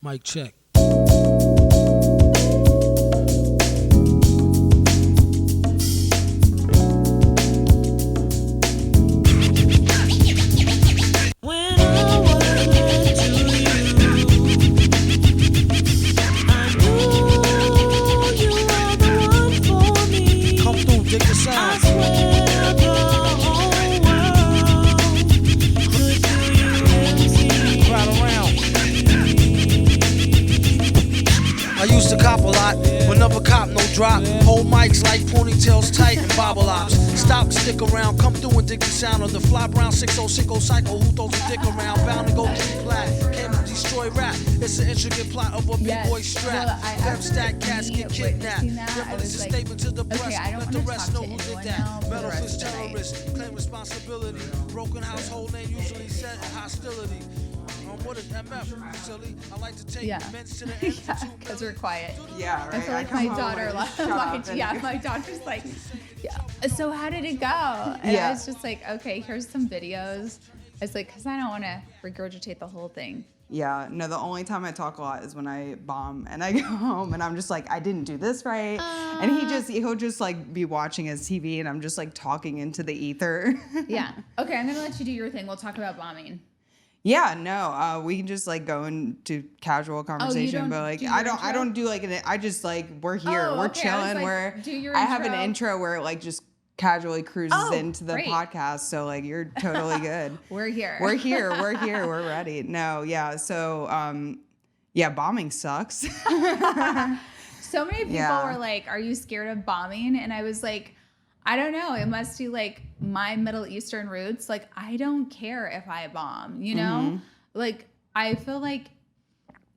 Mic check. I used to cop a lot, but never cop no drop. Hold mics like ponytails tight and bobble ops. Stop and stick around, come through and dig the sound of the fly brown 6060 psycho who throws a dick around. Bound to go get plat, came to destroy rap. It's an intricate plot of a b-boy strap. Fem stack cats get kidnapped. Release a statement to the press, let the rest know who did that. Metal fist terrorists, claim responsibility. Broken household name usually set in hostility. What is MF? Silly. I like to take men to the end for 2 because we're quiet. Yeah, right. I feel like my daughter, my daughter's like, so how did it go? And I was just like, okay, here's some videos. I was like, because I don't want to regurgitate the whole thing. Yeah, no, the only time I talk a lot is when I bomb and I go home and I'm just like, I didn't do this right. And he'll just like be watching his TV and I'm just like talking into the ether. Yeah. Okay, I'm going to let you do your thing. We'll talk about bombing. Yeah, no, we can just like go into casual conversation, but like I don't do like I just like we're here, we're chilling, I have an intro where it like just casually cruises into the podcast, so like you're totally good. We're here, we're ready. No, yeah, so bombing sucks. So many people were like, "Are you scared of bombing?" And I was like, I don't know. It must be like my Middle Eastern roots. Like, I don't care if I bomb, you know? Mm-hmm. Like, I feel like,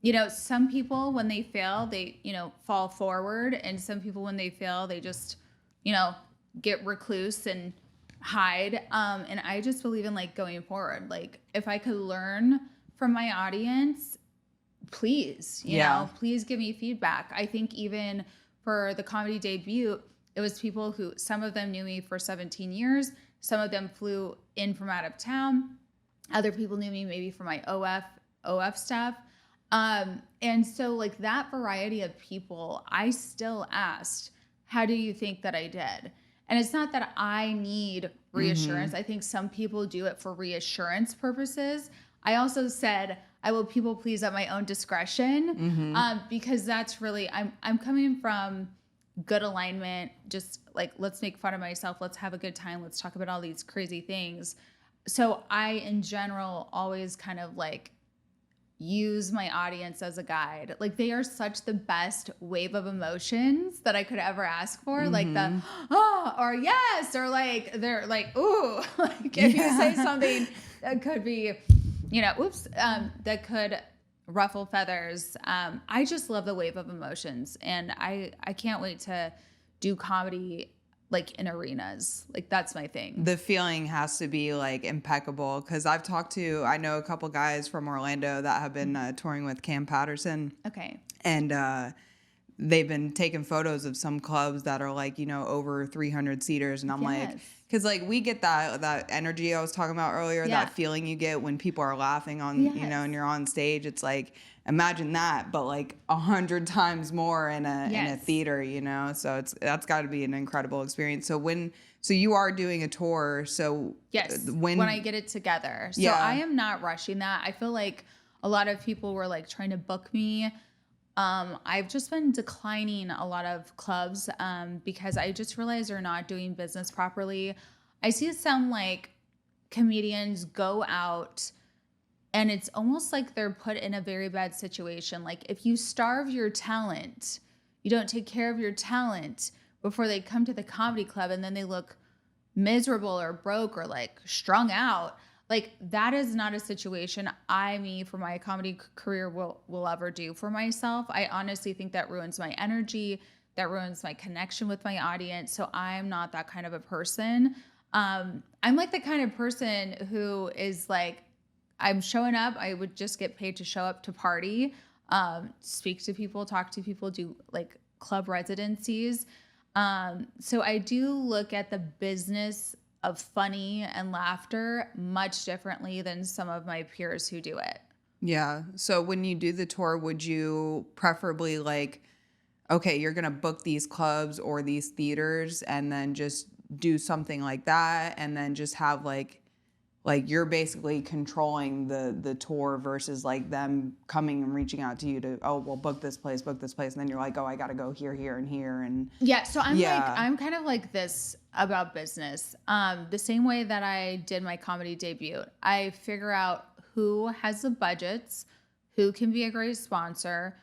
you know, some people, when they fail, they, you know, fall forward. And some people, when they fail, they just, you know, get recluse and hide. And I just believe in, like, going forward. Like, if I could learn from my audience, please, you know, please give me feedback. I think even for the comedy debut, it was people who, some of them knew me for 17 years. Some of them flew in from out of town. Other people knew me maybe for my OF stuff. And so like that variety of people, I still asked, how do you think that I did? And it's not that I need reassurance. I think some people do it for reassurance purposes. I also said, I will people please at my own discretion, because that's really, I'm coming from good alignment, just like, let's make fun of myself, let's have a good time, let's talk about all these crazy things. So I in general always kind of like use my audience as a guide. Like they are such the best wave of emotions that I could ever ask for, like the or yes, or like they're like ooh, like if you say something that could be, you know, that could ruffle feathers. I just love the wave of emotions, and I can't wait to do comedy like in arenas. Like that's my thing. The feeling has to be like impeccable, because I know a couple guys from Orlando that have been touring with Cam Patterson. Okay. And they've been taking photos of some clubs that are like, you know, over 300 seaters, and I'm like, because like we get that energy I was talking about earlier, that feeling you get when people are laughing on, you know, and you're on stage. It's like, imagine that, but like 100 times more in a theater, you know. So that's got to be an incredible experience. So you are doing a tour. So when I get it together. So I am not rushing that. I feel like a lot of people were like trying to book me. I've just been declining a lot of clubs because I just realized they're not doing business properly. I see some like comedians go out and it's almost like they're put in a very bad situation. Like if you starve your talent, you don't take care of your talent before they come to the comedy club, and then they look miserable or broke or like strung out. Like that is not a situation for my comedy career will ever do for myself. I honestly think that ruins my energy, that ruins my connection with my audience. So I'm not that kind of a person. I'm like the kind of person who is like, I'm showing up. I would just get paid to show up to party, speak to people, talk to people, do like club residencies. So I do look at the business of funny and laughter much differently than some of my peers who do it. Yeah. So when you do the tour, would you preferably like, okay, you're going to book these clubs or these theaters and then just do something like that and then just have like you're basically controlling the tour versus like them coming and reaching out to you to, oh, well, book this place. And then you're like, oh, I got to go here, here, and here. And yeah. So I'm kind of like this about business. The same way that I did my comedy debut, I figure out who has the budgets, who can be a great sponsor,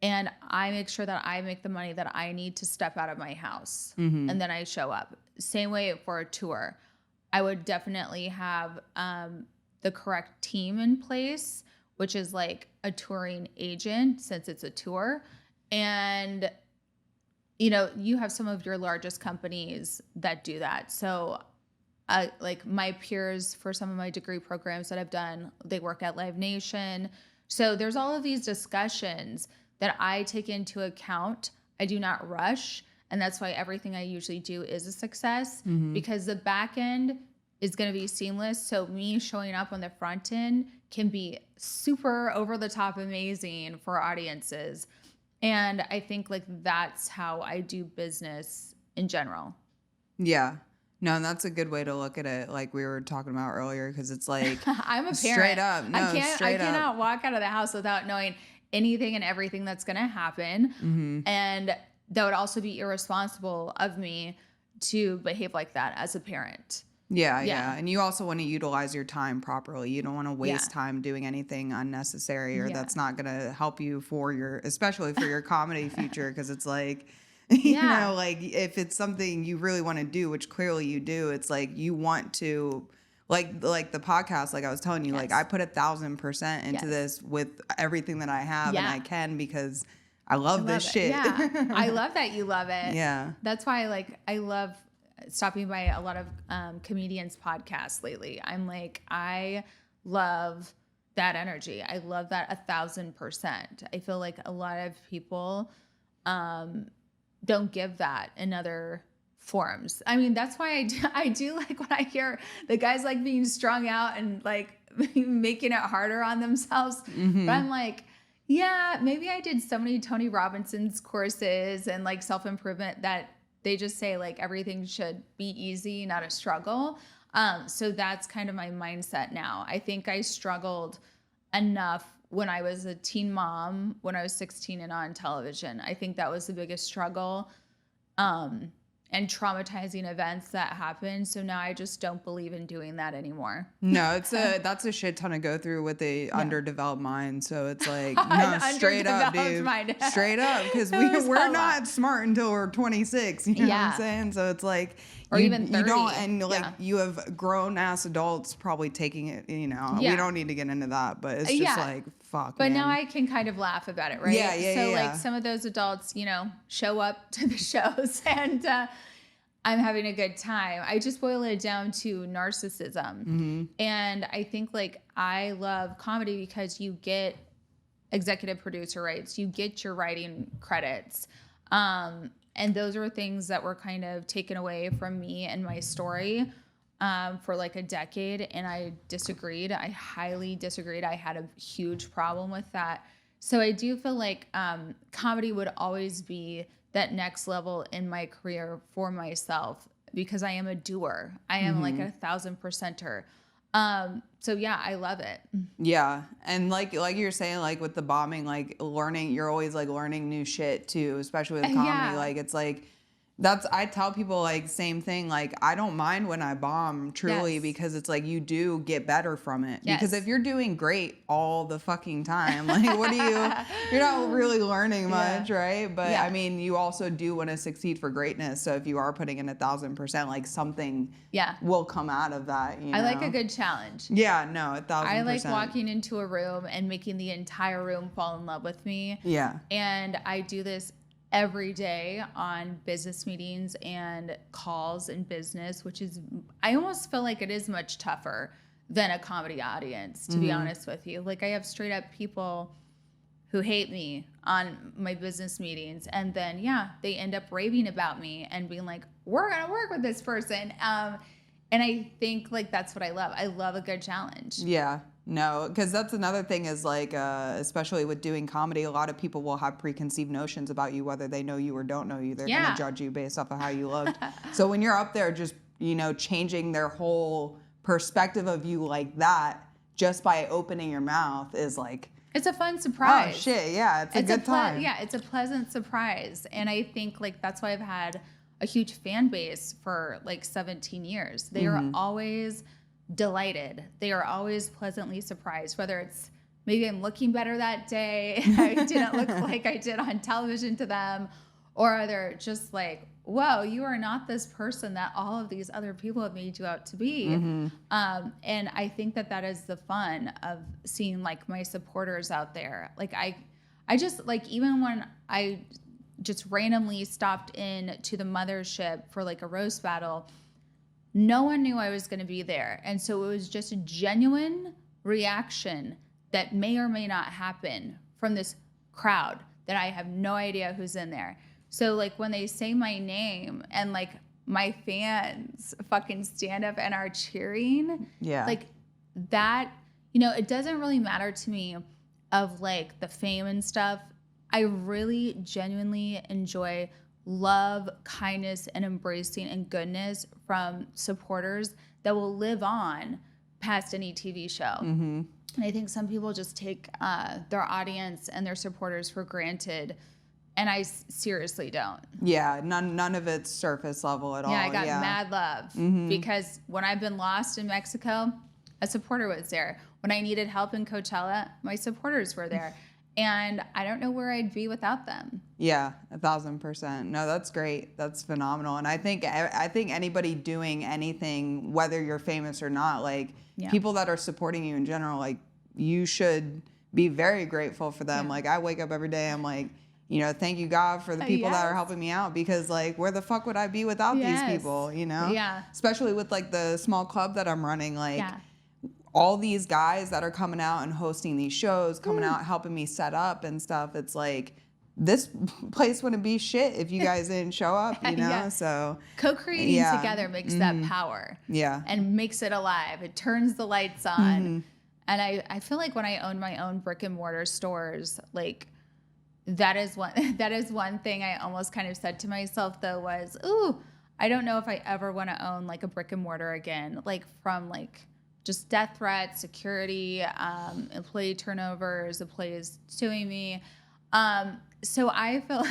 and I make sure that I make the money that I need to step out of my house. And then I show up. Same way for a tour. I would definitely have the correct team in place, which is like a touring agent since it's a tour. And, you know, you have some of your largest companies that do that. So like my peers for some of my degree programs that I've done, they work at Live Nation. So there's all of these discussions that I take into account. I do not rush. And that's why everything I usually do is a success because the back end is going to be seamless. So me showing up on the front end can be super over the top amazing for audiences. And I think like that's how I do business in general. Yeah. No, and that's a good way to look at it. Like we were talking about earlier, because it's like I'm a parent. Straight up. No, I cannot walk out of the house without knowing anything and everything that's going to happen. And that would also be irresponsible of me to behave like that as a parent. Yeah. And you also want to utilize your time properly. You don't want to waste time doing anything unnecessary or that's not going to help you for especially for your comedy future. Because it's like, you know, like if it's something you really want to do, which clearly you do, it's like you want to, like the podcast, like I was telling you, like I put 1,000% into this with everything that I have and I can because I love this shit. Yeah. I love that you love it. Yeah. That's why I love stopping by a lot of comedians' podcasts lately. I'm like, I love that energy. I love that 1,000%. I feel like a lot of people don't give that in other forms. I mean, that's why I do like when I hear the guys like being strung out and like making it harder on themselves. But I'm like, yeah, maybe I did so many Tony Robinson's courses and like self-improvement that they just say like everything should be easy, not a struggle. So that's kind of my mindset now. I think I struggled enough when I was a teen mom, when I was 16 and on television. I think that was the biggest struggle. And traumatizing events that happened. So now I just don't believe in doing that anymore. No, that's a shit ton to go through with the underdeveloped mind. So it's like, no, straight up, dude. Straight up, because we're not smart until we're 26. You know what I'm saying? So it's like, or even 30. You don't, and like you have grown ass adults probably taking it. You know, we don't need to get into that, but it's just like, fuck. But man. now I can kind of laugh about it, right? So like some of those adults, you know, show up to the shows and I'm having a good time. I just boil it down to narcissism. And I think like I love comedy because you get executive producer rights, you get your writing credits. And those are things that were kind of taken away from me and my story for like a decade. And I disagreed. I highly disagreed. I had a huge problem with that. So I do feel like comedy would always be that next level in my career for myself because I am a doer. I am like 1,000%er. So yeah, I love it. Yeah. And like you're saying, like with the bombing, like learning, you're always like learning new shit too, especially with comedy. Like it's like, I tell people like same thing. Like I don't mind when I bomb truly because it's like you do get better from it. Because if you're doing great all the fucking time, like you're not really learning much, right? But I mean, you also do want to succeed for greatness. So if you are putting in 1,000%, like something will come out of that. You know? I like a good challenge. Yeah, no, 1,000%. I like walking into a room and making the entire room fall in love with me. Yeah. And I do this every day on business meetings and calls in business, which is, I almost feel like it is much tougher than a comedy audience, to be honest with you. Like I have straight up people who hate me on my business meetings. And then, they end up raving about me and being like, we're going to work with this person. And I think like, that's what I love. I love a good challenge. Yeah. No, because that's another thing is like, especially with doing comedy, a lot of people will have preconceived notions about you, whether they know you or don't know you. They're going to judge you based off of how you looked. So when you're up there just, you know, changing their whole perspective of you like that, just by opening your mouth is like... It's a fun surprise. Oh, shit, yeah, it's a good time. Yeah, it's a pleasant surprise. And I think, like, that's why I've had a huge fan base for, like, 17 years. They are always delighted. They are always pleasantly surprised, whether it's maybe I'm looking better that day, I didn't look like I did on television to them, or they're just like, whoa, you are not this person that all of these other people have made you out to be. And I think that that is the fun of seeing like my supporters out there. Like I just like, even when I just randomly stopped in to the mothership for like a roast battle, no one knew I was going to be there. And so it was just a genuine reaction that may or may not happen from this crowd that I have no idea who's in there. So like when they say my name and like my fans fucking stand up and are cheering, like that, you know, it doesn't really matter to me of like the fame and stuff. I really genuinely enjoy love, kindness, and embracing and goodness from supporters that will live on past any TV show. And I think some people just take their audience and their supporters for granted, and I seriously don't. Yeah, none of it's surface level at all. Yeah, I got mad love because when I've been lost in Mexico, a supporter was there. When I needed help in Coachella, my supporters were there. And I don't know where I'd be without them. Yeah, 1,000%. No, that's great. That's phenomenal. And I think anybody doing anything, whether you're famous or not, like people that are supporting you in general, like you should be very grateful for them. Like I wake up every day, I'm like, you know, thank you God for the people that are helping me out, because like where the fuck would I be without these people, you know? Yeah. Especially with like the small club that I'm running, like all these guys that are coming out and hosting these shows, coming out helping me set up and stuff. It's like, this place wouldn't be shit if you guys didn't show up, you know? So co-creating together makes that power. And makes it alive. It turns the lights on. And I feel like when I own my own brick and mortar stores, like that is one thing I almost kind of said to myself though was, ooh, I don't know if I ever want to own like a brick and mortar again, like from like just death threats, security, employee turnovers, employees suing me. So I feel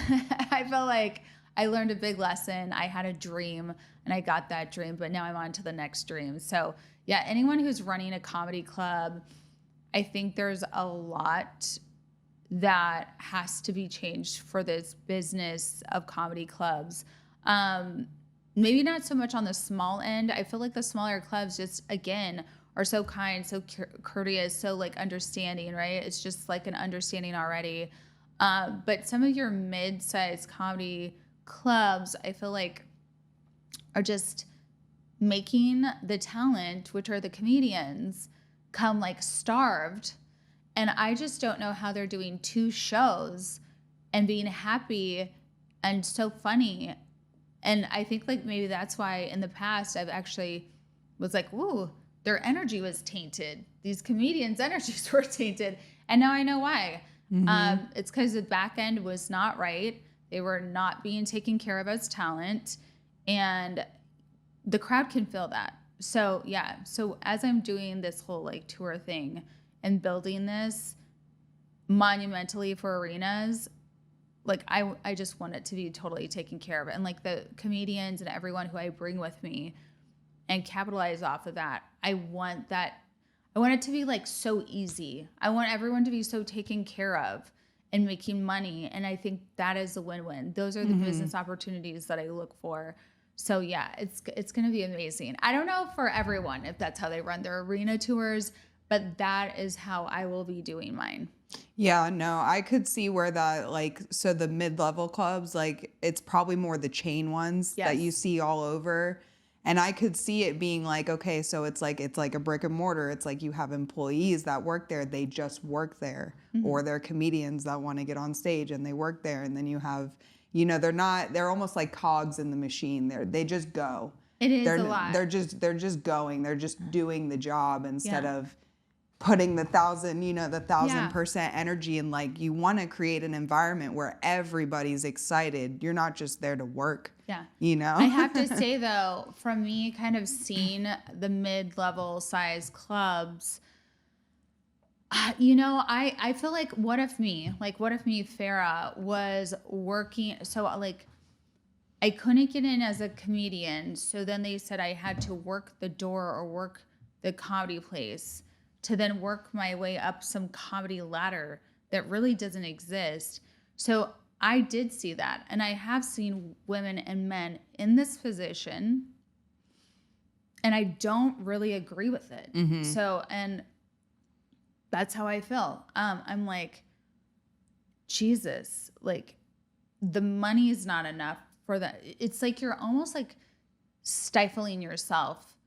like I learned a big lesson. I had a dream and I got that dream, but now I'm on to the next dream. So yeah, anyone who's running a comedy club, I think there's a lot that has to be changed for this business of comedy clubs. Maybe not so much on the small end. I feel like the smaller clubs just, again, are so kind, so courteous, so like understanding, right? It's just like an understanding already. But some of your mid-sized comedy clubs, I feel like, are just making the talent, which are the comedians, come like starved. And I just don't know how they're doing 2 shows and being happy and so funny. And I think like maybe that's why in the past I've actually was like, ooh, their energy was tainted. These comedians' energies were tainted. And now I know why. It's because the back end was not right. They were not being taken care of as talent. And the crowd can feel that. So yeah. So as I'm doing this whole like tour thing and building this monumentally for arenas, like I just want it to be totally taken care of. And like the comedians and everyone who I bring with me and capitalize off of that. I want it to be like so easy. I want everyone to be so taken care of and making money. And I think that is a win-win. Those are the business opportunities that I look for. So yeah, it's going to be amazing. I don't know for everyone if that's how they run their arena tours, but that is how I will be doing mine. Yeah, no, I could see where that, like, so the mid-level clubs, like, it's probably more the chain ones that you see all over. And I could see it being like, okay, so it's like a brick and mortar. It's like you have employees that work there. They just work there. Or they're comedians that want to get on stage and they work there. And then you have, you know, they're almost like cogs in the machine. They just go. It is a lot. They're just going. They're just doing the job instead of putting the 1,000% energy, and like you want to create an environment where everybody's excited. You're not just there to work. Yeah. I have to say though, from me kind of seeing the mid-level size clubs, I feel like what if me, Farrah, was working, so like I couldn't get in as a comedian, so then they said I had to work the door or work the comedy place to then work my way up some comedy ladder that really doesn't exist. So I did see that, and I have seen women and men in this position, and I don't really agree with it. Mm-hmm. So, and that's how I feel. I'm like, Jesus, like the money is not enough for that. It's like you're almost like stifling yourself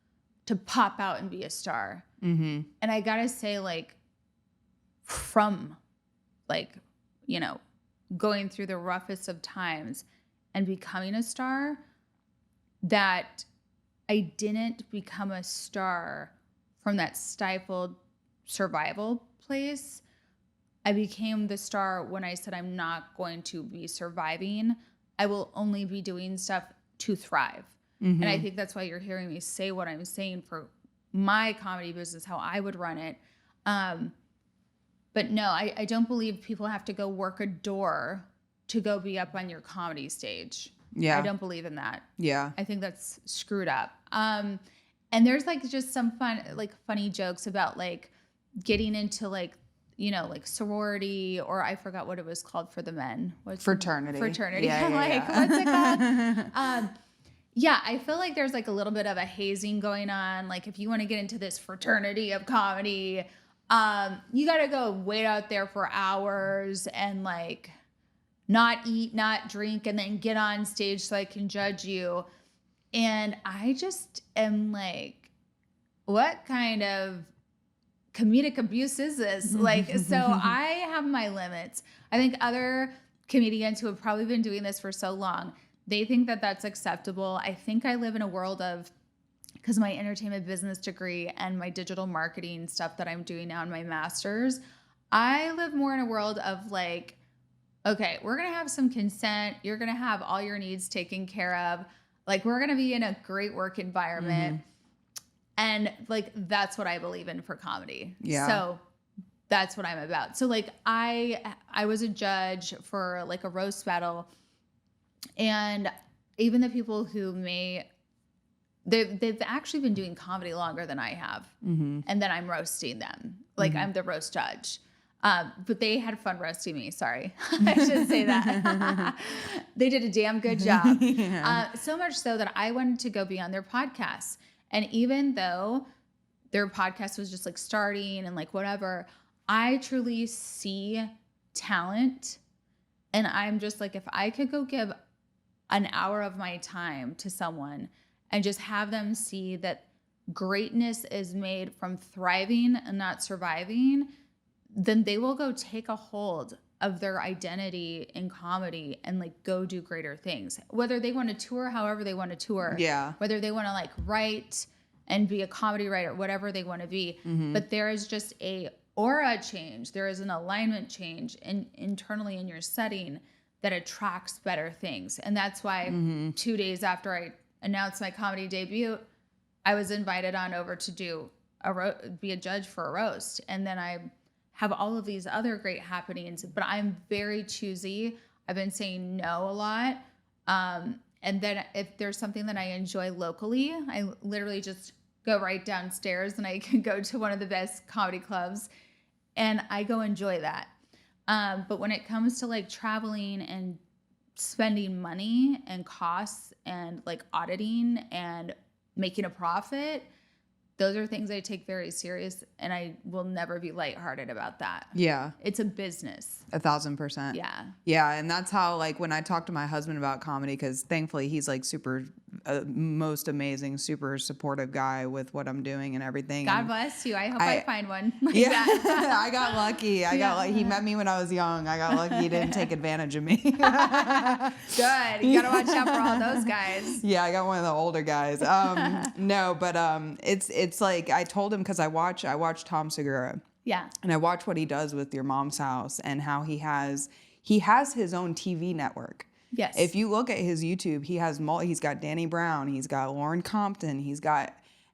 to pop out and be a star. Mm-hmm. And I gotta say, like, from like, going through the roughest of times and becoming a star, that I didn't become a star from that stifled survival place. I became the star when I said I'm not going to be surviving. I will only be doing stuff to thrive. Mm-hmm. And I think that's why you're hearing me say what I'm saying for my comedy business, how I would run it. But no, I don't believe people have to go work a door to go be up on your comedy stage. Yeah. I don't believe in that. Yeah. I think that's screwed up. And there's like just some funny jokes about like getting into like sorority, or I forgot what it was called for the men. Fraternity. Yeah. What's it called? Yeah, I feel like there's like a little bit of a hazing going on. Like if you want to get into this fraternity of comedy, you got to go wait out there for hours and like not eat, not drink, and then get on stage so I can judge you. And I just am like, what kind of comedic abuse is this? Like, so I have my limits. I think other comedians who have probably been doing this for so long, they think that that's acceptable. I think I live in a world of, because my entertainment business degree and my digital marketing stuff that I'm doing now in my master's, I live more in a world of like, okay, we're going to have some consent. You're going to have all your needs taken care of. Like, we're going to be in a great work environment. Mm-hmm. And like, that's what I believe in for comedy. Yeah. So that's what I'm about. So like, I was a judge for like a roast battle, and even the people who they've actually been doing comedy longer than I have. Mm-hmm. And then I'm roasting them. Like, mm-hmm. I'm the roast judge. But they had fun roasting me. Sorry. I should say that. They did a damn good job. Yeah. So much so that I wanted to go be on their podcast. And even though their podcast was just like starting and like whatever, I truly see talent. And I'm just like, if I could go give an hour of my time to someone and just have them see that greatness is made from thriving and not surviving, then they will go take a hold of their identity in comedy and like go do greater things. Whether they want to tour, however they want to tour. Yeah. Whether they want to like write and be a comedy writer, whatever they want to be. Mm-hmm. But there is just a aura change. There is an alignment change internally in your setting that attracts better things. And that's why 2 days after I announced my comedy debut, I was invited on over to be a judge for a roast. And then I have all of these other great happenings, but I'm very choosy. I've been saying no a lot. And then if there's something that I enjoy locally, I literally just go right downstairs and I can go to one of the best comedy clubs and I go enjoy that. But when it comes to like traveling and spending money and costs and like auditing and making a profit, those are things I take very serious, and I will never be lighthearted about that. Yeah. It's a business. 1,000%. Yeah. Yeah. And that's how, like, when I talk to my husband about comedy, because thankfully he's like super a most amazing, super supportive guy with what I'm doing and everything. God and bless you. I hope I find one like yeah, that. I got lucky. He met me when I was young. I got lucky. He didn't take advantage of me. Good. You gotta watch out for all those guys. Yeah, I got one of the older guys. No, but it's like I told him because I watch Tom Segura. Yeah. And I watch what he does with Your Mom's House and how he has his own TV network. Yes. If you look at his YouTube, he's got Danny Brown, he's got Lauren Compton,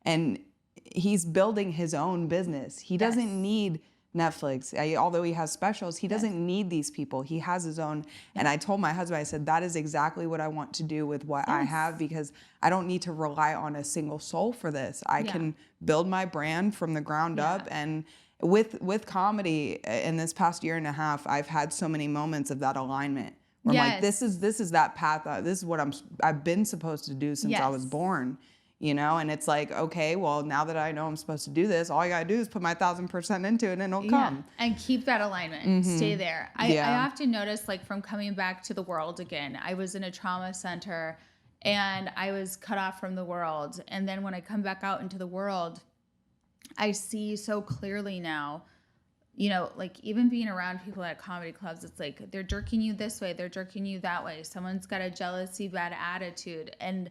and he's building his own business. He doesn't need Netflix. Although he has specials, he doesn't need these people. He has his own. And I told my husband, I said, that is exactly what I want to do with what I have, because I don't need to rely on a single soul for this. I can build my brand from the ground up. And with comedy in this past year and a half, I've had so many moments of that alignment. Where I'm like, this is that path. This is what I've been supposed to do since I was born, you know? And it's like, okay, well, now that I know I'm supposed to do this, all I got to do is put my 1,000% into it and it'll come. And keep that alignment. Stay there. I often notice, like, from coming back to the world again, I was in a trauma center and I was cut off from the world. And then when I come back out into the world, I see so clearly now, you know, like, even being around people at comedy clubs, it's like they're jerking you this way, they're jerking you that way. Someone's got a jealousy, bad attitude. And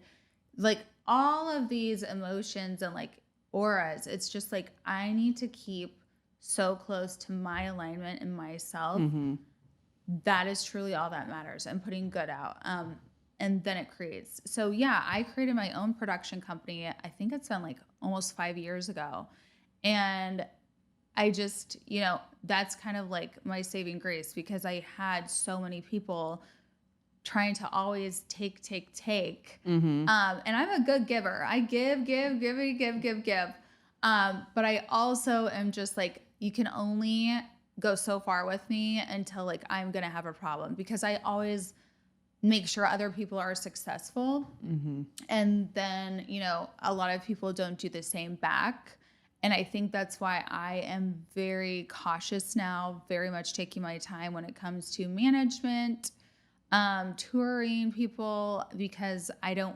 like all of these emotions and like auras, it's just like I need to keep so close to my alignment and myself. That is truly all that matters, and putting good out. And then it creates. So yeah, I created my own production company. I think it's been like almost 5 years ago. And I just, you know, that's kind of like my saving grace, because I had so many people trying to always take. And I'm a good giver. I give. But I also am just like, you can only go so far with me until like I'm going to have a problem, because I always make sure other people are successful. And then, you know, a lot of people don't do the same back. And I think that's why I am very cautious now, very much taking my time when it comes to management, touring people, because I don't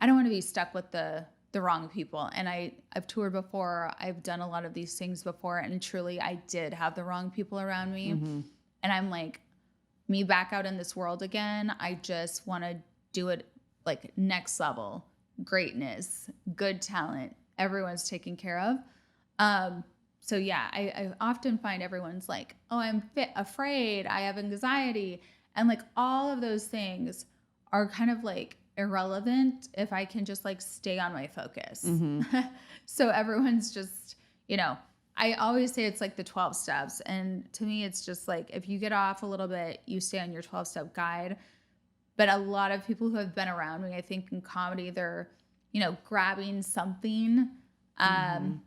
want to be stuck with the wrong people. And I've toured before. I've done a lot of these things before, and truly I did have the wrong people around me. And I'm like, me back out in this world again, I just want to do it like next level, greatness, good talent, everyone's taken care of. So yeah, I often find everyone's like, oh, I'm afraid, I have anxiety. And like all of those things are kind of like irrelevant if I can just like stay on my focus. So everyone's just, you know, I always say it's like the 12 steps. And to me, it's just like, if you get off a little bit, you stay on your 12-step guide. But a lot of people who have been around me, I think in comedy, they're, you know, grabbing something,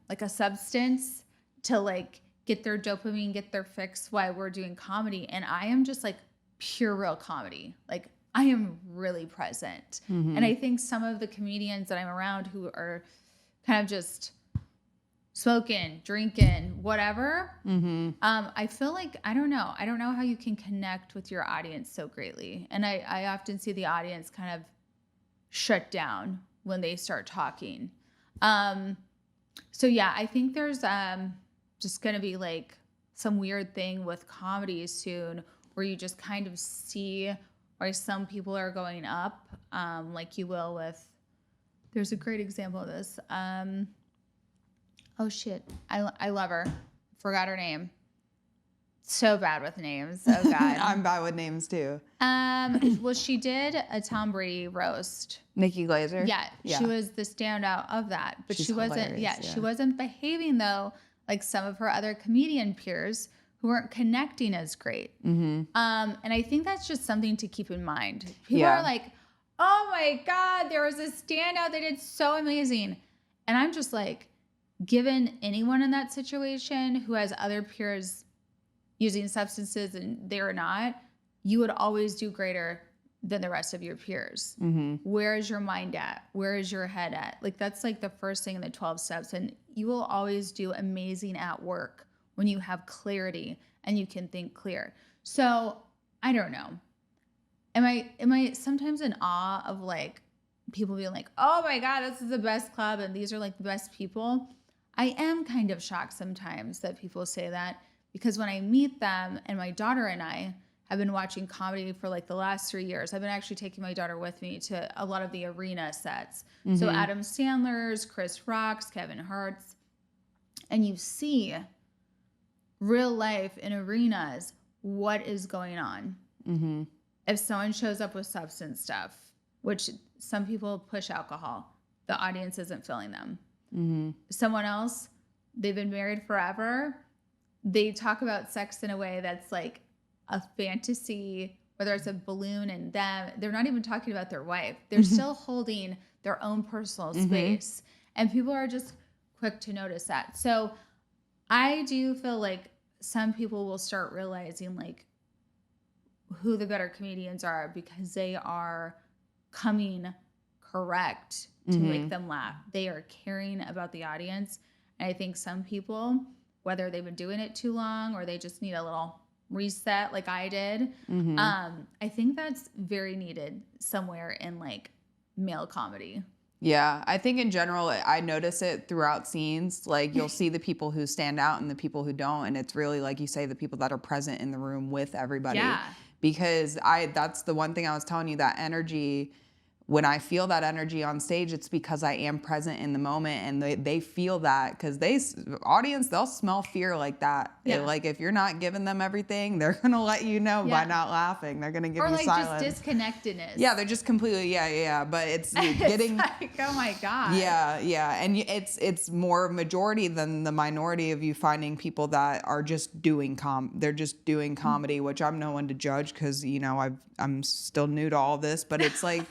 like a substance to like get their dopamine, get their fix while we're doing comedy. And I am just like pure real comedy. Like I am really present. And I think some of the comedians that I'm around who are kind of just smoking, drinking, whatever, I feel like, I don't know how you can connect with your audience so greatly. And I often see the audience kind of shut down when they start talking. So yeah, I think there's just going to be like some weird thing with comedy soon where you just kind of see why some people are going up, like you will with, there's a great example of this. Oh shit, I love her. Forgot her name. So bad with names. Oh God. I'm bad with names too. Well, she did a Tom Brady roast. Nikki Glaser. Yeah, she was the standout of that, but She's she wasn't. hilarious, Yeah, yeah. she wasn't behaving though like some of her other comedian peers who weren't connecting as great. And I think that's just something to keep in mind. People are like, "Oh my God, there was a standout. They did so amazing," and I'm just like, given anyone in that situation who has other peers using substances and they're not, you would always do greater than the rest of your peers. Where is your mind at? Where is your head at? Like that's like the first thing in the 12 steps. And you will always do amazing at work when you have clarity and you can think clear. So I don't know. Am I sometimes in awe of like people being like, oh my God, this is the best club and these are like the best people. I am kind of shocked sometimes that people say that, because when I meet them, and my daughter and I have been watching comedy for like the last 3 years. I've been actually taking my daughter with me to a lot of the arena sets. So Adam Sandler's, Chris Rock's, Kevin Hart's, and you see real life in arenas what is going on. If someone shows up with substance stuff, which some people push alcohol, the audience isn't feeling them. Someone else, they've been married forever. They talk about sex in a way that's like a fantasy, whether it's a balloon and them. They're not even talking about their wife. They're still holding their own personal space. And people are just quick to notice that. So I do feel like some people will start realizing like who the better comedians are, because they are coming correct to make them laugh. They are caring about the audience. And I think some people, whether they've been doing it too long or they just need a little reset like I did, I think that's very needed somewhere in like male comedy. Yeah, I think in general, I notice it throughout scenes. Like, you'll see the people who stand out and the people who don't. And it's really, like you say, the people that are present in the room with everybody. Yeah. Because that's the one thing I was telling you, that energy. When I feel that energy on stage, it's because I am present in the moment, and they feel that, because audience, they'll smell fear like that. Yeah. Like, if you're not giving them everything, they're going to let you know by not laughing. They're going to give you like silence. Just disconnectedness. Yeah, they're just completely, but it's getting... It's like, oh my God. Yeah. And it's more majority than the minority of you finding people that are just doing they're just doing comedy, which I'm no one to judge, because, I'm still new to all this, but it's like...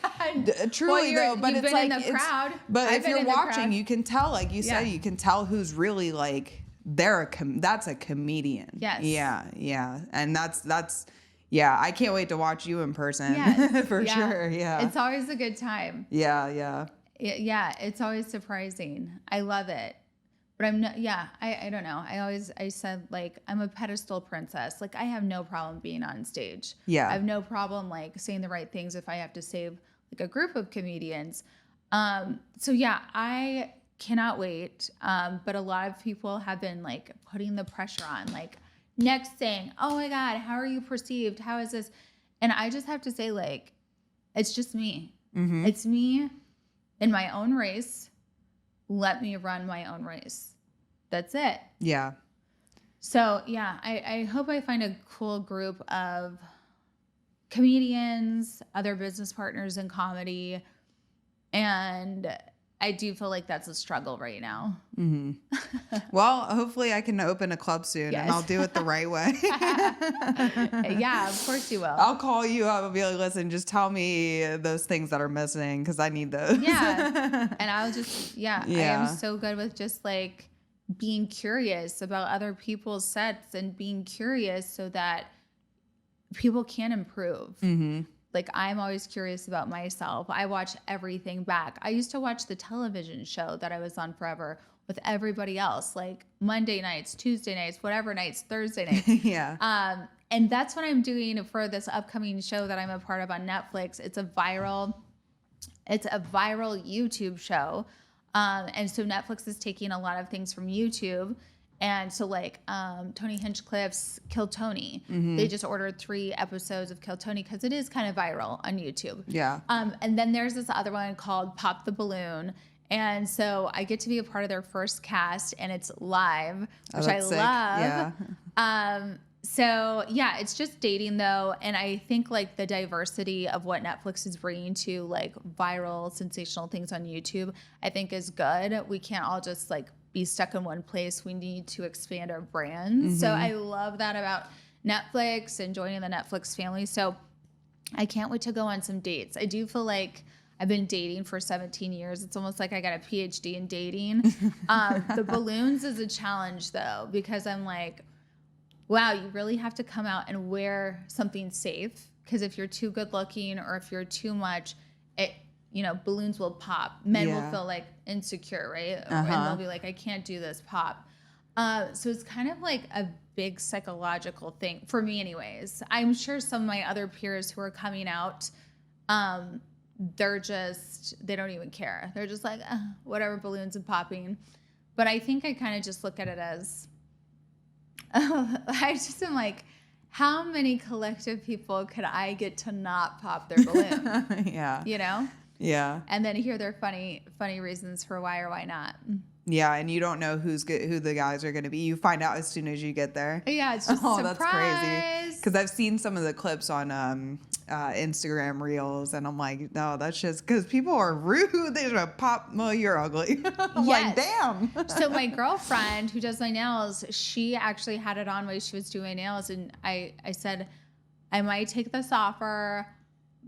Truly though, but it's like, in the crowd. But if you're watching, you can tell, like you said, you can tell who's really like that's a comedian. Yes. Yeah. And that's I can't wait to watch you in person. For sure. Yeah. It's always a good time. Yeah. It's always surprising. I love it. But I'm not, I don't know. I said, like, I'm a pedestal princess. Like, I have no problem being on stage. Yeah. I have no problem, like, saying the right things if I have to save, like, a group of comedians. I cannot wait. But a lot of people have been, like, putting the pressure on, like, next thing, oh my God, how are you perceived? How is this? And I just have to say, like, it's just me. It's me in my own race. Let me run my own race. That's it. Yeah. So, I hope I find a cool group of comedians, other business partners in comedy. And I do feel like that's a struggle right now. Well, hopefully I can open a club soon, and I'll do it the right way. Yeah, of course you will. I'll call you up and be like, listen, just tell me those things that are missing, because I need those. Yeah. And I'll just, I am so good with just like being curious about other people's sets and being curious so that people can improve. Like, I'm always curious about myself. I watch everything back. I used to watch the television show that I was on forever with everybody else, like Monday nights, Tuesday nights, whatever nights, Thursday nights. And that's what I'm doing for this upcoming show that I'm a part of on Netflix. It's a viral YouTube show. And so Netflix is taking a lot of things from YouTube. And so, like, Tony Hinchcliffe's Kill Tony, they just ordered 3 episodes of Kill Tony because it is kind of viral on YouTube. Yeah. And then there's this other one called Pop the Balloon. And so I get to be a part of their first cast, and it's live, which I love. Yeah. So, it's just dating, though. And I think, like, the diversity of what Netflix is bringing to, like, viral, sensational things on YouTube, I think is good. We can't all just, like, be stuck in one place. We need to expand our brands. So I love that about Netflix and joining the Netflix family. So I can't wait to go on some dates. I do feel like I've been dating for 17 years. It's almost like I got a PhD in dating. The balloons is a challenge, though, because I'm like, wow, you really have to come out and wear something safe. Because if you're too good looking or if you're too much, balloons will pop. Men will feel like insecure, right? And they'll be like, I can't do this, pop. So it's kind of like a big psychological thing for me anyways. I'm sure some of my other peers who are coming out they don't even care. They're just like, whatever, balloons and popping. But I think I kind of just look at it as, I just am like, how many collective people could I get to not pop their balloon? Yeah. You know? Yeah. And then hear their funny reasons for why or why not. Yeah, and you don't know who the guys are going to be. You find out as soon as you get there. Yeah, it's just surprise. That's crazy. Because I've seen some of the clips on Instagram Reels, and I'm like, no, that's just because people are rude. They just pop. Well, you're ugly. I'm like, damn. So my girlfriend who does my nails, she actually had it on while she was doing nails, and I said, I might take this offer,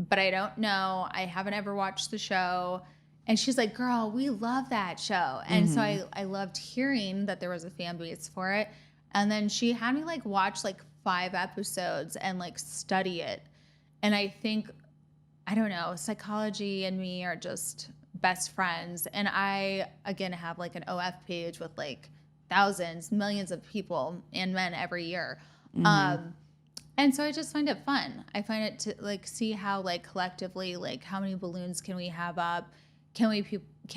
but I don't know. I haven't ever watched the show. And she's like, girl, we love that show. And so I loved hearing that there was a fan base for it. And then she had me like watch like 5 episodes and like study it. And I think, I don't know, psychology and me are just best friends. And I, again, have like an OF page with like thousands, millions of people and men every year. And so I just find it fun. I find it to like see how like collectively, like how many balloons can we have up? Can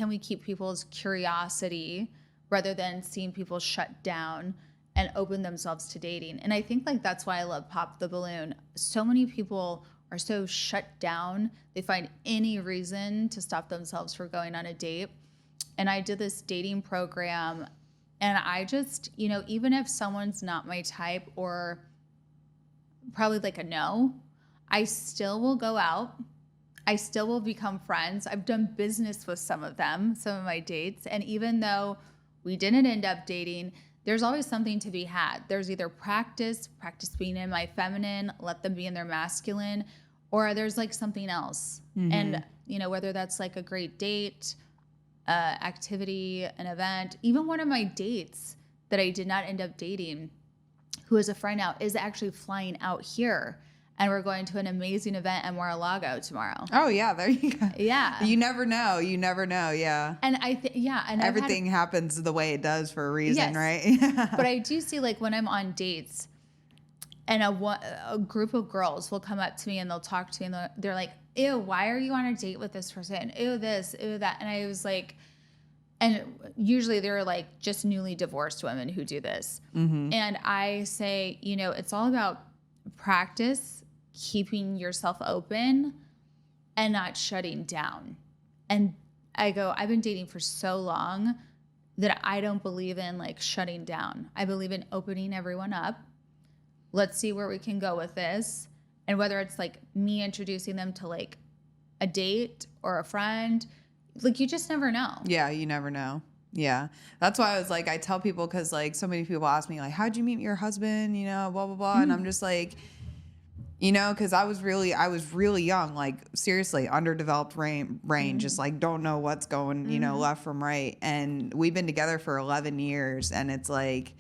we keep people's curiosity rather than seeing people shut down and open themselves to dating? And I think like that's why I love Pop the Balloon. So many people are so shut down. They find any reason to stop themselves from going on a date. And I did this dating program, and I just, you know, even if someone's not my type or probably like a no, I still will go out. I still will become friends. I've done business with some of them, some of my dates. And even though we didn't end up dating, there's always something to be had. There's either practice being in my feminine, let them be in their masculine, or there's like something else. And, you know, whether that's like a great date, activity, an event, even one of my dates that I did not end up dating, who is a friend now, is actually flying out here. And we're going to an amazing event at Mar-a-Lago tomorrow. Oh, yeah. There you go. Yeah. You never know. You never know. Yeah. And I think, yeah. And everything happens the way it does for a reason, yes. right? But I do see like when I'm on dates and a group of girls will come up to me and they'll talk to me and they're like, ew, why are you on a date with this person? Ew, this, ew, that. And I was like, and usually they're like just newly divorced women who do this. And I say, you know, it's all about practice, keeping yourself open and not shutting down. And I go, I've been dating for so long that I don't believe in like shutting down. I believe in opening everyone up. Let's see where we can go with this. And whether it's like me introducing them to like a date or a friend, like you just never know. Yeah, you never know. Yeah. That's why I was like, I tell people, because like so many people ask me like, how'd you meet your husband? You know, blah, blah, blah. And I'm just like, you know, because I was really young, like seriously underdeveloped brain, just like don't know what's going, you know, left from right. And we've been together for 11 years, and it's like,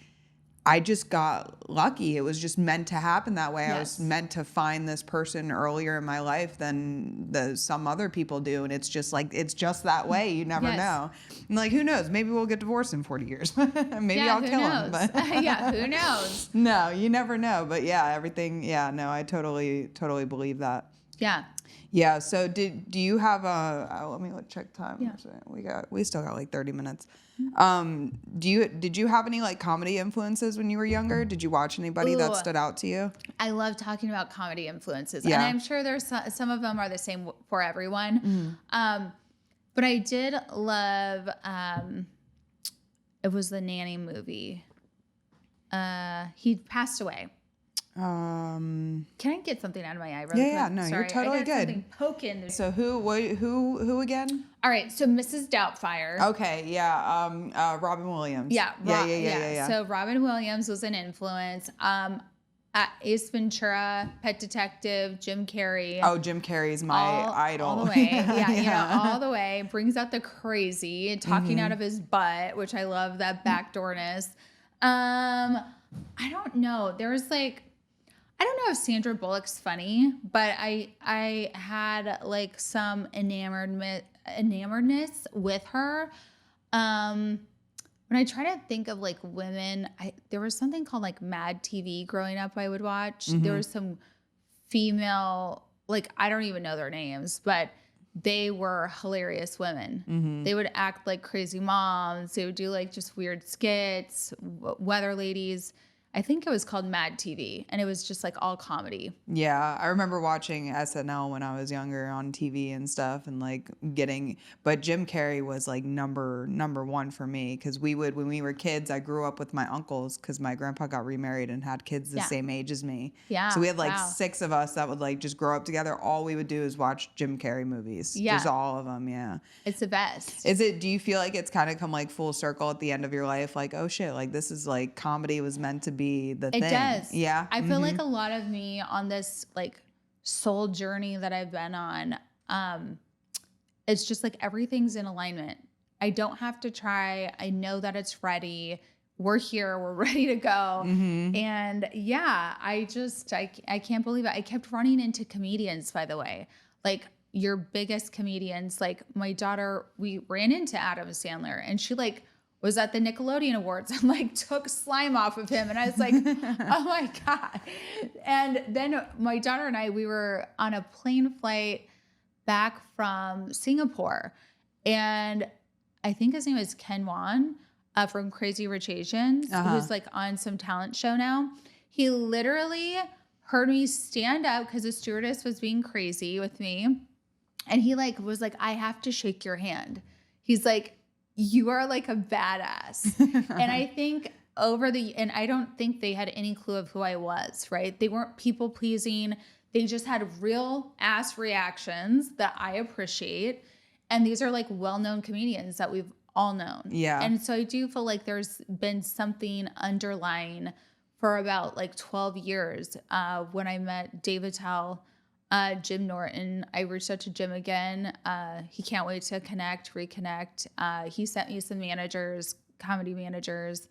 I just got lucky. It was just meant to happen that way. Yes. I was meant to find this person earlier in my life than some other people do. And it's just like, it's just that way. You never know. And like, who knows? Maybe we'll get divorced in 40 years. Maybe I'll kill him. But yeah, who knows? No, you never know. But yeah, everything. Yeah, no, I totally believe that. Yeah. Yeah. So do you have let me check time. Yeah. We still got like 30 minutes. Did you have any like comedy influences when you were younger? Did you watch anybody that stood out to you? I love talking about comedy influences. Yeah. And I'm sure there's some of them are the same for everyone. But I did love, it was the Nanny movie. He passed away. Can I get something out of my eye? Really quick? No, sorry, you're totally I got good. Something poking. So who again? All right, so Mrs. Doubtfire. Okay, yeah, Robin Williams. Yeah. So Robin Williams was an influence. Ace Ventura, Pet Detective, Jim Carrey. Oh, Jim Carrey's my idol. All the way. Yeah, you know, all the way. Brings out the crazy, talking out of his butt, which I love that backdoorness. I don't know. There's like, I don't know if Sandra Bullock's funny, but I had like some enamoredness with her. When I try to think of like women, there was something called like Mad TV growing up I would watch. There was some female, like I don't even know their names, but they were hilarious women. Mm-hmm. They would act like crazy moms. They would do like just weird skits, weather ladies. I think it was called Mad TV, and it was just like all comedy. Yeah, I remember watching SNL when I was younger on TV and stuff, and like but Jim Carrey was like number one for me, because when we were kids, I grew up with my uncles because my grandpa got remarried and had kids the same age as me. Yeah. So we had like 6 of us that would like just grow up together. All we would do is watch Jim Carrey movies. Yeah. Just all of them. Yeah. It's the best. Do you feel like it's kind of come like full circle at the end of your life? Like, oh shit, like this is like comedy was meant to be the thing. It does. Yeah. I feel like a lot of me on this like soul journey that I've been on, it's just like everything's in alignment. I don't have to try. I know that it's ready. We're here. We're ready to go. And yeah, I can't believe it. I kept running into comedians, by the way, like your biggest comedians. Like my daughter, we ran into Adam Sandler, and she like was at the Nickelodeon Awards and like took slime off of him. And I was like, oh my God. And then my daughter and I, we were on a plane flight back from Singapore. And I think his name is Ken Wan from Crazy Rich Asians, who's like on some talent show now. He literally heard me stand up because the stewardess was being crazy with me. And he like was like, I have to shake your hand. He's like, you are like a badass. And I think and I don't think they had any clue of who I was, right? They weren't people pleasing. They just had real ass reactions that I appreciate. And these are like well-known comedians that we've all known. Yeah. And so I do feel like there's been something underlying for about like 12 years. When I met Dave Attell, Jim Norton, I reached out to Jim again. He can't wait to reconnect. He sent me some managers, comedy managers.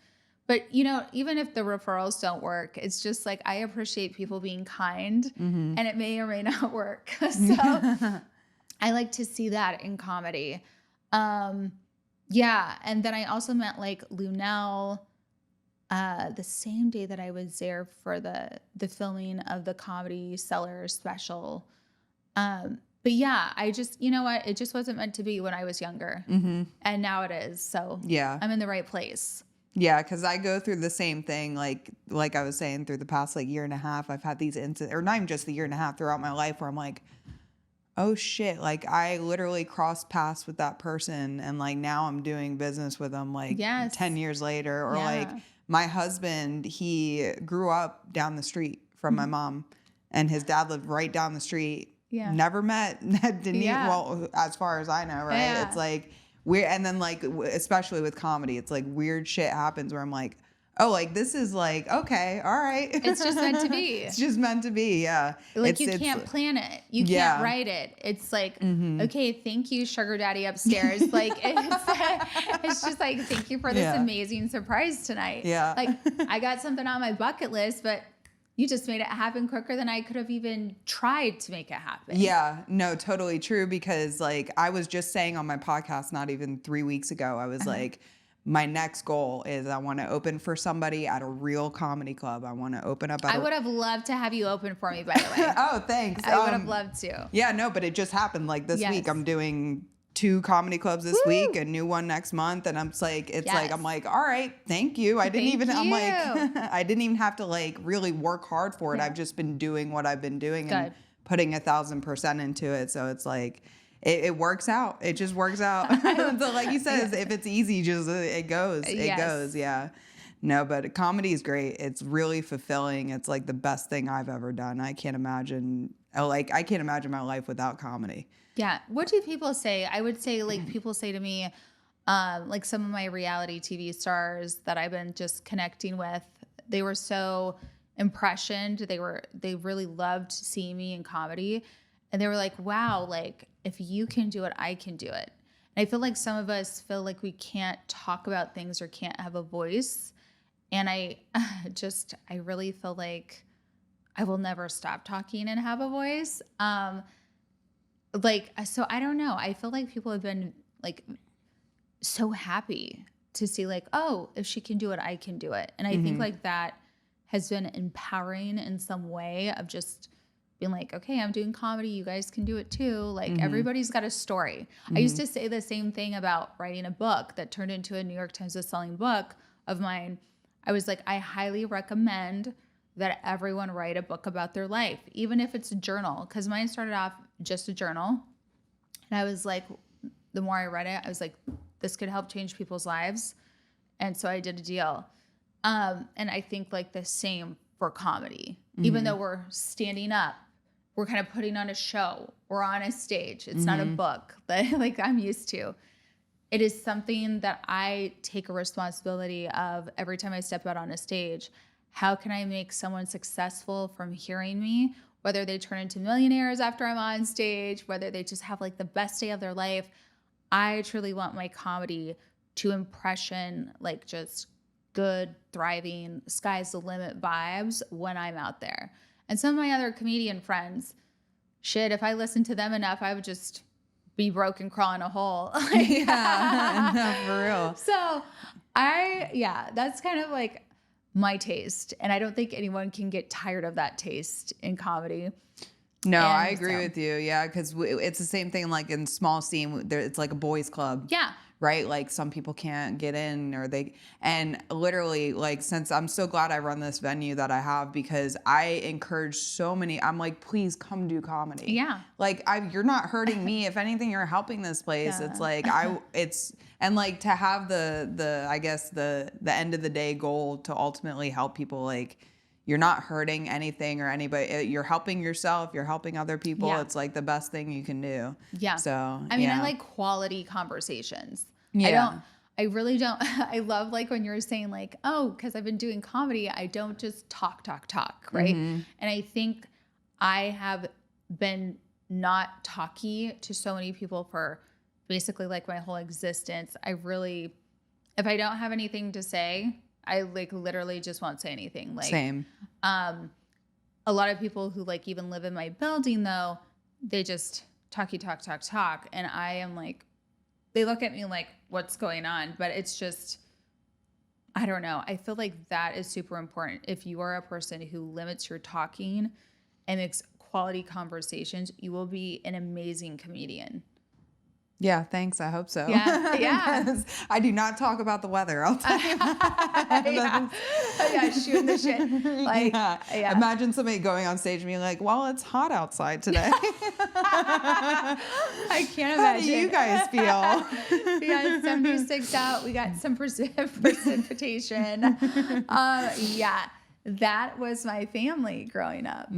But, you know, even if the referrals don't work, it's just like I appreciate people being kind, and it may or may not work. So I like to see that in comedy. Yeah. And then I also met like Lunel the same day that I was there for the filming of the Comedy Cellar special. But yeah, I just, you know what? It just wasn't meant to be when I was younger. And now it is. So yeah, I'm in the right place. Yeah, because I go through the same thing, like I was saying, through the past like year and a half. I've had these incidents, or not even just the year and a half, throughout my life, where I'm like, oh shit, like I literally crossed paths with that person, and like now I'm doing business with them like 10 years later. Or like my husband, he grew up down the street from my mom, and his dad lived right down the street. Yeah, never met, didn't even, well, as far as I know, right? Yeah. It's like weird. And then like, especially with comedy, it's like weird shit happens where I'm like, oh, like this is like, okay, all right. It's just meant to be. It's just meant to be, yeah. Like you can't plan it. You can't write it. It's like, okay, thank you, sugar daddy upstairs. Like it's just like, thank you for this amazing surprise tonight. Yeah. Like I got something on my bucket list, but you just made it happen quicker than I could have even tried to make it happen. Yeah, no, totally true. Because like I was just saying on my podcast, not even 3 weeks ago, I was like, my next goal is I want to open for somebody at a real comedy club. I want to open up at I would have loved to have you open for me, by the way. Oh, thanks. I would have loved to. Yeah, no, but it just happened like this week. I'm doing 2 comedy clubs this week, a new one next month, and I'm just like, it's like, I'm like, all right, thank you. I'm like, I didn't even have to like really work hard for it. I've just been doing what I've been doing and putting 1,000% into it. So it's like, it works out. It just works out. So like you said, if it's easy, just it goes. It goes. Yeah. No, but comedy is great. It's really fulfilling. It's like the best thing I've ever done. I can't imagine my life without comedy. Yeah. What do people say? I would say like people say to me, like some of my reality TV stars that I've been just connecting with, they were so impressioned. They really loved seeing me in comedy. And they were like, wow, like if you can do it, I can do it. And I feel like some of us feel like we can't talk about things or can't have a voice. And I really feel like I will never stop talking and have a voice. So I don't know. I feel like people have been like so happy to see like, oh, if she can do it, I can do it. And I think like that has been empowering in some way of just being like, okay, I'm doing comedy. You guys can do it too. Like everybody's got a story. I used to say the same thing about writing a book that turned into a New York Times bestselling book of mine. I was like, I highly recommend that everyone write a book about their life, even if it's a journal. Because mine started off just a journal. And I was like, the more I read it, I was like, this could help change people's lives. And so I did a deal. And I think like the same for comedy. Even though we're standing up, we're kind of putting on a show. We're on a stage. It's not a book that like I'm used to. It is something that I take a responsibility of every time I step out on a stage. How can I make someone successful from hearing me, whether they turn into millionaires after I'm on stage, whether they just have like the best day of their life. I truly want my comedy to impression like just good, thriving, sky's the limit vibes when I'm out there. And some of my other comedian friends, shit, if I listened to them enough, I would just be broke and crawl in a hole. Yeah, no, for real. So that's kind of like my taste. And I don't think anyone can get tired of that taste in comedy. No, I agree with you. Yeah, because it's the same thing like in small scene. It's like a boys club. Yeah. Right? Like some people can't get in and literally like since I'm so glad I run this venue that I have because I encourage so many, I'm like, please come do comedy. Yeah. Like you're not hurting me. If anything, you're helping this place. Yeah. It's like, and like to have the I guess the end of the day goal to ultimately help people, like you're not hurting anything or anybody. You're helping yourself. You're helping other people. Yeah. It's like the best thing you can do. Yeah. So, I mean, I like quality conversations. Yeah. I really don't. I love like when you're saying like, oh, because I've been doing comedy, I don't just talk, right? And I think I have been not talky to so many people for basically like my whole existence. If I don't have anything to say, I like literally just won't say anything. Like, same. A lot of people who like even live in my building though, they just talk. And I am like, they look at me like, what's going on? But it's just, I don't know. I feel like that is super important. If you are a person who limits your talking and makes quality conversations, you will be an amazing comedian. Yeah, thanks. I hope so. Yeah. I do not talk about the weather. I'll tell you. Shooting the shit. Like, yeah. Imagine somebody going on stage and being like, well, it's hot outside today. I can't imagine. How do you guys feel? We got 76 out. We got some precipitation. Yeah, that was my family growing up.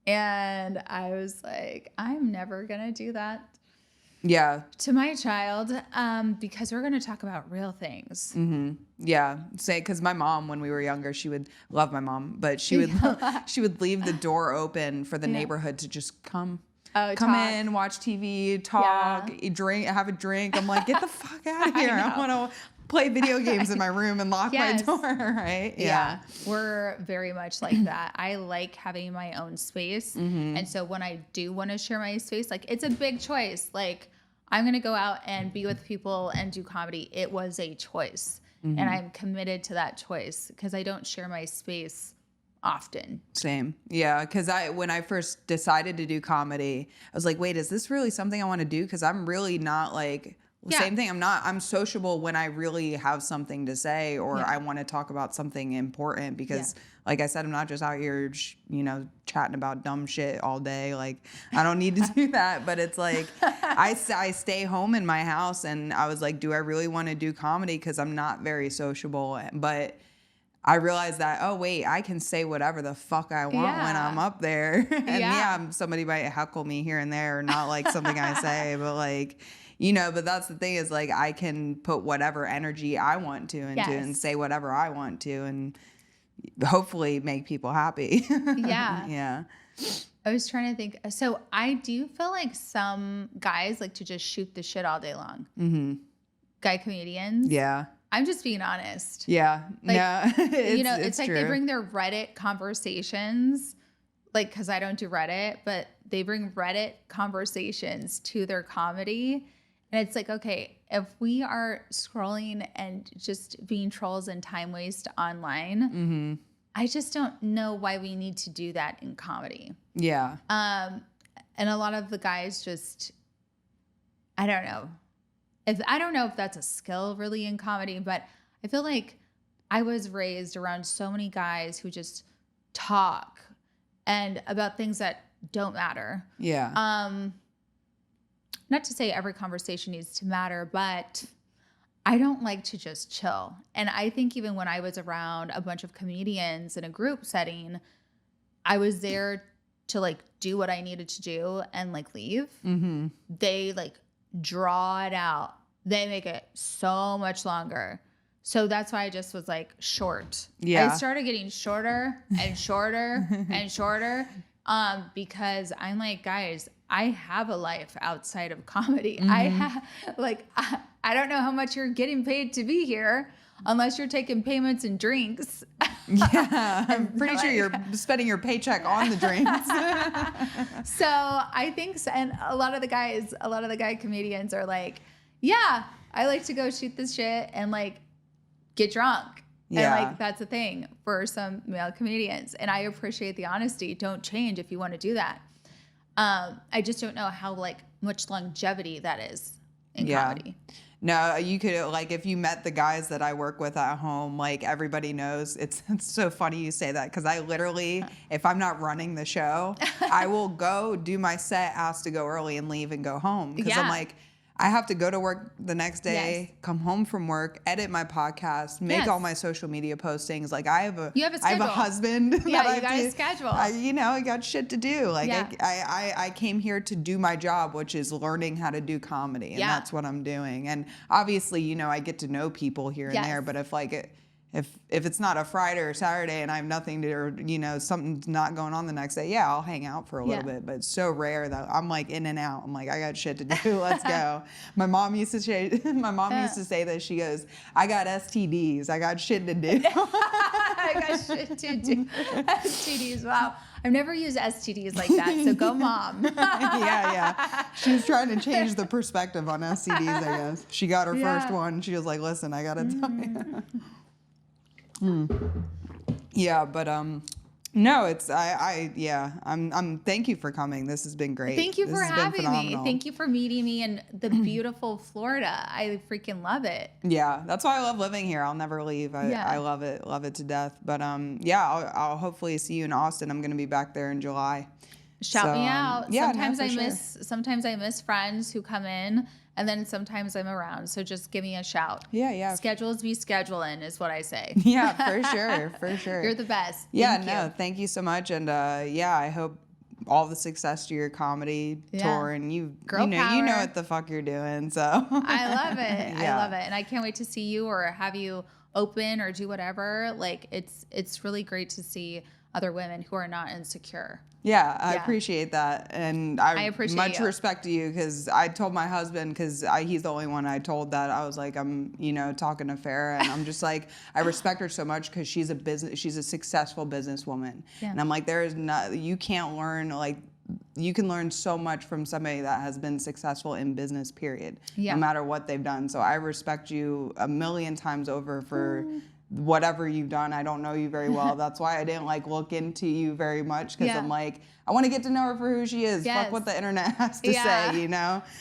And I was like, I'm never going to do that. Yeah. To my child, because we're going to talk about real things. Yeah. Because my mom, when we were younger, she would love my mom, but she would leave the door open for the neighborhood to just come in, watch TV, talk, eat, drink, have a drink. I'm like, get the fuck out of here. I want to play video games in my room and lock my door, right? Yeah. We're very much like that. I like having my own space. And so when I do want to share my space, like it's a big choice. Like I'm going to go out and be with people and do comedy. It was a choice. And I'm committed to that choice because I don't share my space often. Same. Yeah. Because when I first decided to do comedy, I was like, wait, is this really something I want to do? Because I'm really not like... Same thing. I'm sociable when I really have something to say or I want to talk about something important because like I said, I'm not just out here, chatting about dumb shit all day. Like I don't need to do that, but it's like, I stay home in my house and I was like, do I really want to do comedy? Cause I'm not very sociable, but I realized that, oh wait, I can say whatever the fuck I want when I'm up there. And somebody might heckle me here and there, not like something I say, but like, but that's the thing is like I can put whatever energy I want to into and say whatever I want to and hopefully make people happy. Yeah. I was trying to think. So I do feel like some guys like to just shoot the shit all day long. Guy comedians. Yeah. I'm just being honest. Yeah. Like, no, it's like true. they bring their Reddit conversations, like, because I don't do Reddit, but they bring Reddit conversations to their comedy. And it's like, okay, if we are scrolling and just being trolls and time waste online, I just don't know why we need to do that in comedy. Yeah. And a lot of the guys just, I don't know if that's a skill really in comedy, but I feel like I was raised around so many guys who just talk and about things that don't matter. Yeah. Not to say every conversation needs to matter, but I don't like to just chill. And I think even when I was around a bunch of comedians in a group setting, I was there to like do what I needed to do and like leave. Mm-hmm. They like draw it out. They make it so much longer. So that's why I just was like short. Yeah. I started getting shorter and shorter and shorter because I'm like, guys, I have a life outside of comedy. Mm-hmm. I have like, I don't know how much you're getting paid to be here unless you're taking payments and drinks. Yeah, I'm pretty sure you're spending your paycheck on the drinks. So I think, and a lot of the guy comedians are like, yeah, I like to go shoot this shit and like get drunk. Yeah. And like, that's a thing for some male comedians. And I appreciate the honesty. Don't change if you want to do that. I just don't know how like much longevity that is in comedy. No, you could like if you met the guys that I work with at home, like everybody knows. It's so funny you say that because I literally, if I'm not running the show, I will go do my set, ask to go early and leave and go home because I'm like, I have to go to work the next day, come home from work, edit my podcast, make all my social media postings. Like I have a husband. Yeah, you got a schedule. I got shit to do. Like I came here to do my job, which is learning how to do comedy, and that's what I'm doing. And obviously, I get to know people here and there. But if it's not a Friday or Saturday and I have nothing to, or, something's not going on the next day, I'll hang out for a little bit. But it's so rare that I'm like in and out. I'm like, I got shit to do. Let's go. My mom used to say that. She goes, I got STDs. I got shit to do. I got shit to do. STDs. Wow. I've never used STDs like that. So go mom. Yeah. She was trying to change the perspective on STDs, I guess. She got her first one. She was like, listen, I got to tell you. Yeah, but no, it's I'm thank you for coming. This has been great. Thank you for having me. Thank you for meeting me in the beautiful Florida. I freaking love it. Yeah, that's why I love living here. I'll never leave. I love it to death. But I'll hopefully see you in Austin. I'm going to be back there in July. Shout me out. Sometimes I miss friends who come in. And then sometimes I'm around. So just give me a shout. Yeah. Schedules be scheduling is what I say. Yeah, for sure. You're the best. Thank you so much. And I hope all the success to your comedy tour. And you know what the fuck you're doing. So I love it. I love it. And I can't wait to see you or have you open or do whatever. Like it's really great to see other women who are not insecure. Yeah, I appreciate that. And I appreciate much respect to you because I told my husband, because he's the only one I told that. I was like, I'm, talking to Farrah, and I'm just like, I respect her so much because she's a successful businesswoman. Yeah. And I'm like, you can't learn, like, you can learn so much from somebody that has been successful in business, period, no matter what they've done. So I respect you a million times over for whatever you've done. I don't know you very well. That's why I didn't look into you very much because I'm like, I want to get to know her for who she is. Fuck what the internet has to say,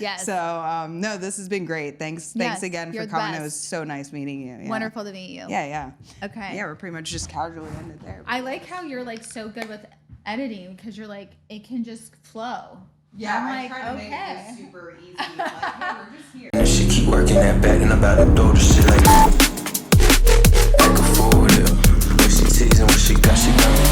Yes. So no, this has been great. Thanks again for coming. It was so nice meeting you. Yeah. Wonderful to meet you. Yeah. Okay. Yeah, we're pretty much just casually ended there. I like how you're so good with editing because you're like, it can just flow. Yeah, I try to make it super easy. Hey, we're just here. And she keep working that back and I'm about to throw the shit like that. Back and forward, if she teasing what she got me